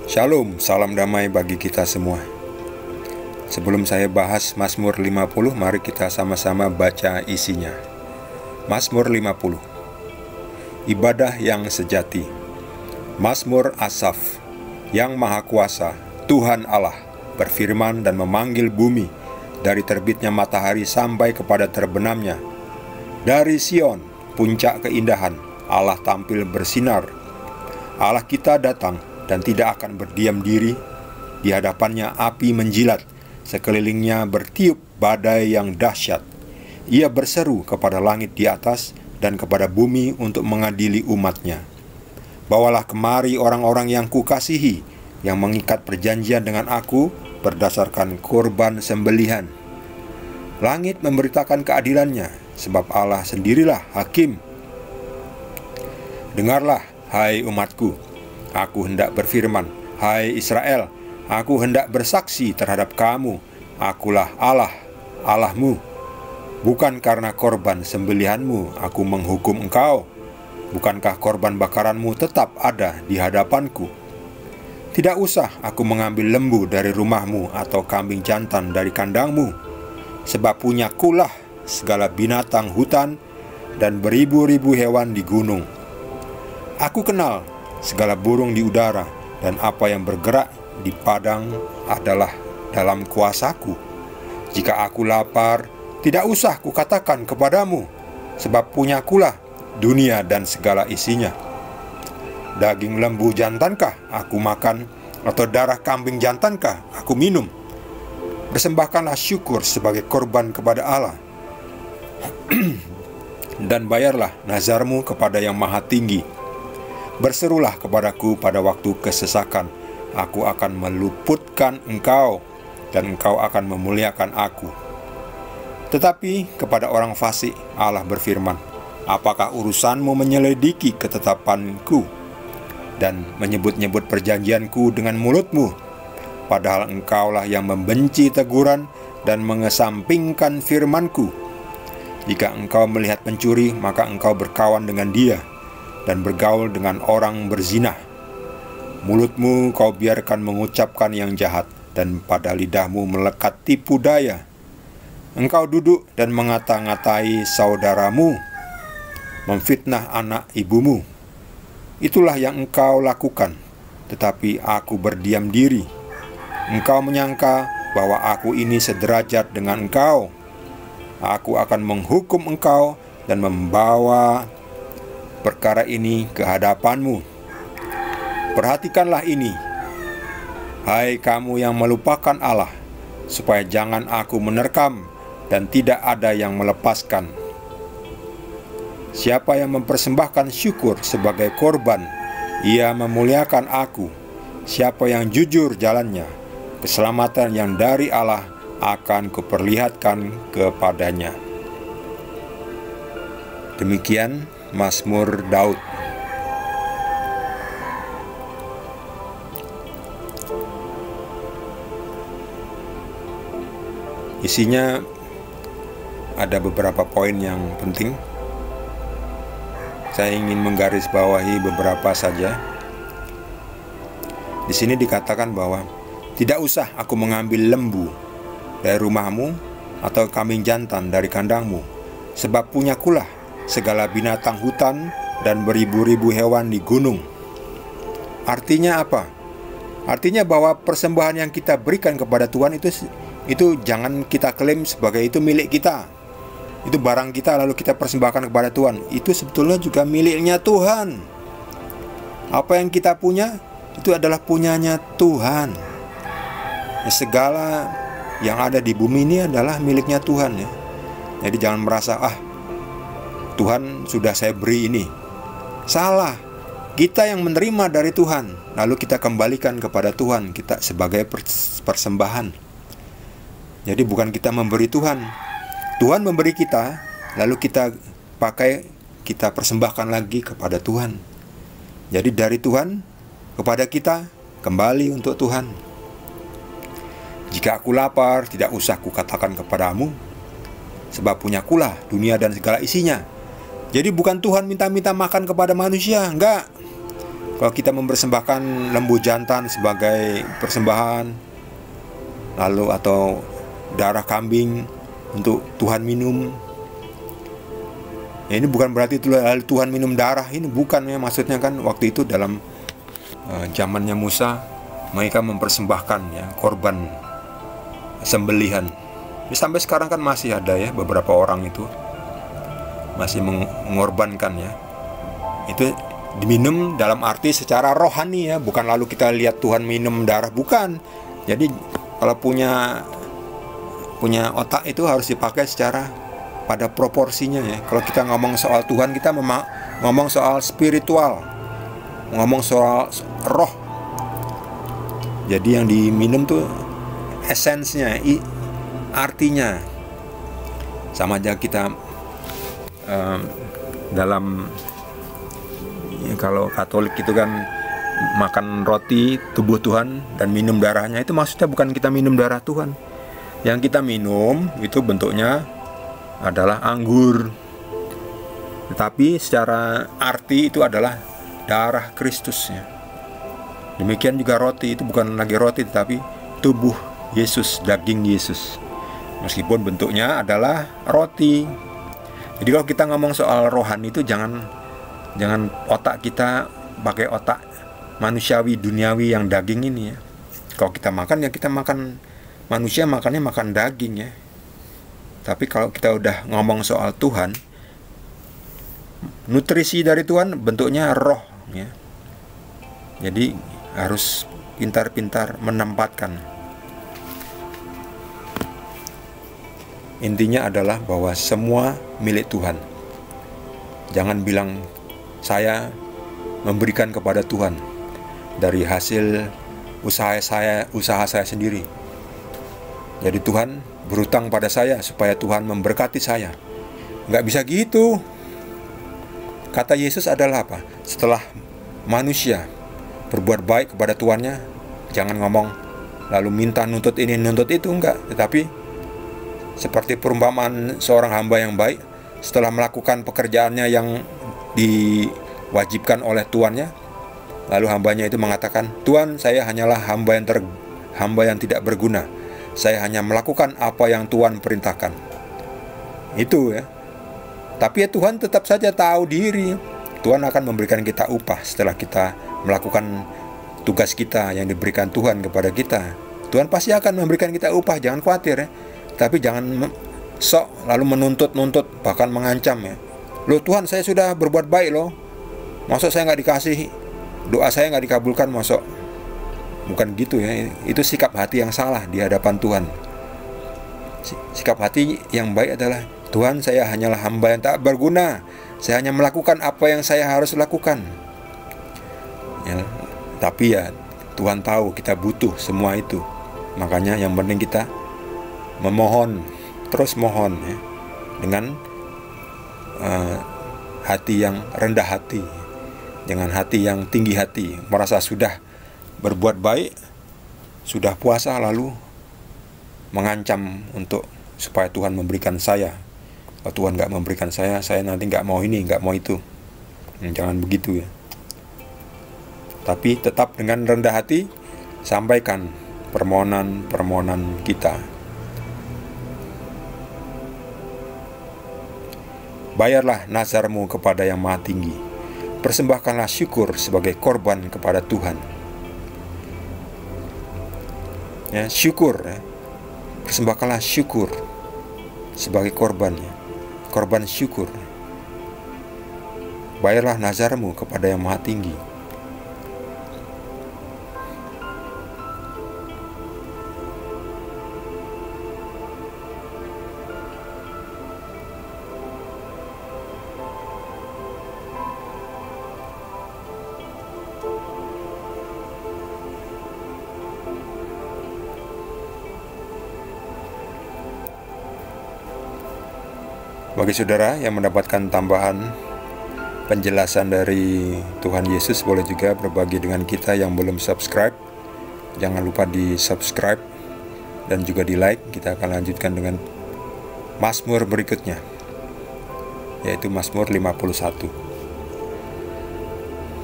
Shalom, salam damai bagi kita semua. Sebelum saya bahas Mazmur 50, mari kita sama-sama baca isinya. Mazmur 50. Ibadah yang sejati. Mazmur Asaf. Yang Maha Kuasa, Tuhan Allah, berfirman dan memanggil bumi dari terbitnya matahari sampai kepada terbenamnya. Dari Sion, puncak keindahan, Allah tampil bersinar. Allah kita datang dan tidak akan berdiam diri. Di hadapannya api menjilat, sekelilingnya bertiup badai yang dahsyat. Ia berseru kepada langit di atas dan kepada bumi untuk mengadili umatnya. Bawalah kemari orang-orang yang kukasihi, yang mengikat perjanjian dengan aku berdasarkan korban sembelihan. Langit memberitakan keadilannya, sebab Allah sendirilah hakim. Dengarlah, hai umatku, aku hendak berfirman, hai Israel, aku hendak bersaksi terhadap kamu, akulah Allah, Allahmu. Bukan karena korban sembelihanmu aku menghukum engkau. Bukankah korban bakaranmu tetap ada di hadapanku? Tidak usah aku mengambil lembu dari rumahmu atau kambing jantan dari kandangmu, sebab punyakulah segala binatang hutan dan beribu-ribu hewan di gunung. Aku kenal segala burung di udara, dan apa yang bergerak di padang adalah dalam kuasaku. Jika aku lapar, tidak usah kukatakan kepadamu, sebab punyakulah dunia dan segala isinya. Daging lembu jantankah aku makan, atau darah kambing jantankah aku minum? Persembahkanlah syukur sebagai korban kepada Allah, dan bayarlah nazarmu kepada Yang Maha Tinggi. Berserulah kepadaku pada waktu kesesakan, aku akan meluputkan engkau, dan engkau akan memuliakan aku. Tetapi kepada orang fasik Allah berfirman, apakah urusanmu menyelidiki ketetapanku dan menyebut-nyebut perjanjianku dengan mulutmu, padahal engkaulah yang membenci teguran dan mengesampingkan firmanku. Jika engkau melihat pencuri, maka engkau berkawan dengan dia dan bergaul dengan orang berzinah. Mulutmu kau biarkan mengucapkan yang jahat, dan pada lidahmu melekat tipu daya. Engkau duduk dan mengata-ngatai saudaramu, memfitnah anak ibumu. Itulah yang engkau lakukan, tetapi aku berdiam diri. Engkau menyangka bahwa aku ini sederajat dengan engkau. Aku akan menghukum engkau dan membawa perkara ini ke hadapanmu. Perhatikanlah ini, hai kamu yang melupakan Allah, supaya jangan aku menerkam dan tidak ada yang melepaskan. Siapa yang mempersembahkan syukur sebagai korban, ia memuliakan aku. Siapa yang jujur jalannya, keselamatan yang dari Allah akan kuperlihatkan kepadanya. Demikian Mazmur Daud. Isinya ada beberapa poin yang penting. Saya ingin menggarisbawahi beberapa saja. Di sini dikatakan bahwa tidak usah aku mengambil lembu dari rumahmu atau kambing jantan dari kandangmu, sebab punyakulah segala binatang hutan dan beribu-ribu hewan di gunung. Artinya apa? Artinya bahwa persembahan yang kita berikan kepada Tuhan itu jangan kita klaim sebagai itu milik kita. Itu barang kita lalu kita persembahkan kepada Tuhan. Itu sebetulnya juga miliknya Tuhan. Apa yang kita punya itu adalah punyanya Tuhan. Segala yang ada di bumi ini adalah miliknya Tuhan ya. Jadi jangan merasa Tuhan sudah saya beri ini. Salah. Kita yang menerima dari Tuhan, lalu kita kembalikan kepada Tuhan kita sebagai persembahan. Jadi bukan kita memberi Tuhan. Tuhan memberi kita, lalu kita pakai, kita persembahkan lagi kepada Tuhan. Jadi dari Tuhan kepada kita, kembali untuk Tuhan. Jika aku lapar, tidak usah kukatakan kepadamu, sebab punyakulah dunia dan segala isinya. Jadi bukan Tuhan minta-minta makan kepada manusia, enggak. Kalau kita mempersembahkan lembu jantan sebagai persembahan, lalu atau darah kambing untuk Tuhan minum, ya ini bukan berarti Tuhan minum darah. Ini bukan ya, maksudnya kan waktu itu dalam zamannya Musa, mereka mempersembahkan ya korban sembelihan. Ini sampai sekarang kan masih ada ya, beberapa orang itu masih mengorbankan ya. Itu diminum dalam arti secara rohani ya, bukan lalu kita lihat Tuhan minum darah, bukan. Jadi kalau punya otak itu harus dipakai secara pada proporsinya ya. Kalau kita ngomong soal Tuhan, kita ngomong soal spiritual, ngomong soal roh. Jadi yang diminum tuh esensnya, artinya. Sama aja kita dalam ya, kalau Katolik itu kan makan roti tubuh Tuhan dan minum darahnya, itu maksudnya bukan kita minum darah Tuhan. Yang kita minum itu bentuknya adalah anggur, tetapi secara arti itu adalah darah Kristus ya. Demikian juga roti, itu bukan lagi roti tetapi tubuh Yesus, daging Yesus, meskipun bentuknya adalah roti. Jadi kalau kita ngomong soal rohani itu jangan otak kita pakai otak manusiawi duniawi yang daging ini ya. Kalau kita makan ya kita makan, manusia makannya makan daging ya. Tapi kalau kita udah ngomong soal Tuhan, nutrisi dari Tuhan bentuknya roh ya. Jadi harus pintar-pintar menempatkan. Intinya adalah bahwa semua milik Tuhan. Jangan bilang saya memberikan kepada Tuhan dari hasil usaha saya sendiri. Jadi Tuhan berutang pada saya supaya Tuhan memberkati saya. Nggak bisa gitu. Kata Yesus adalah apa? Setelah manusia berbuat baik kepada tuannya, jangan ngomong lalu minta nuntut ini nuntut itu, enggak. Tetapi seperti perumpamaan seorang hamba yang baik, setelah melakukan pekerjaannya yang diwajibkan oleh tuannya, lalu hambanya itu mengatakan, Tuhan, saya hanyalah hamba yang tidak berguna. Saya hanya melakukan apa yang Tuhan perintahkan. Itu ya. Tapi ya Tuhan tetap saja tahu diri. Tuhan akan memberikan kita upah setelah kita melakukan tugas kita yang diberikan Tuhan kepada kita. Tuhan pasti akan memberikan kita upah, jangan khawatir ya. Tapi jangan sok lalu menuntut, bahkan mengancam ya. Loh Tuhan, saya sudah berbuat baik loh, masuk saya nggak dikasih, doa saya nggak dikabulkan, masuk. Bukan gitu ya. Itu sikap hati yang salah di hadapan Tuhan. Sikap hati yang baik adalah, Tuhan, saya hanyalah hamba yang tak berguna. Saya hanya melakukan apa yang saya harus lakukan ya. Tapi ya Tuhan tahu kita butuh semua itu. Makanya yang penting kita memohon, terus mohon ya, dengan hati yang rendah hati, dengan hati yang tinggi hati, merasa sudah berbuat baik, sudah puasa lalu mengancam untuk supaya Tuhan memberikan saya. Kalau Tuhan nggak memberikan saya nanti nggak mau ini, nggak mau itu. Jangan begitu ya. Tapi tetap dengan rendah hati sampaikan permohonan kita. Bayarlah nazarmu kepada Yang Maha Tinggi. Persembahkanlah syukur sebagai korban kepada Tuhan. Ya, syukur ya. Persembahkanlah syukur sebagai korban ya. Korban syukur. Bayarlah nazarmu kepada Yang Maha Tinggi. Bagi saudara yang mendapatkan tambahan penjelasan dari Tuhan Yesus, boleh juga berbagi dengan kita yang belum subscribe. Jangan lupa di subscribe dan juga di like. Kita akan lanjutkan dengan Mazmur berikutnya, yaitu Mazmur 51.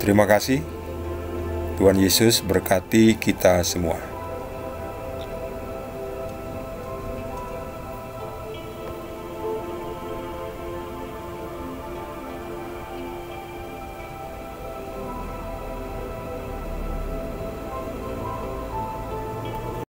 Terima kasih. Tuhan Yesus berkati kita semua.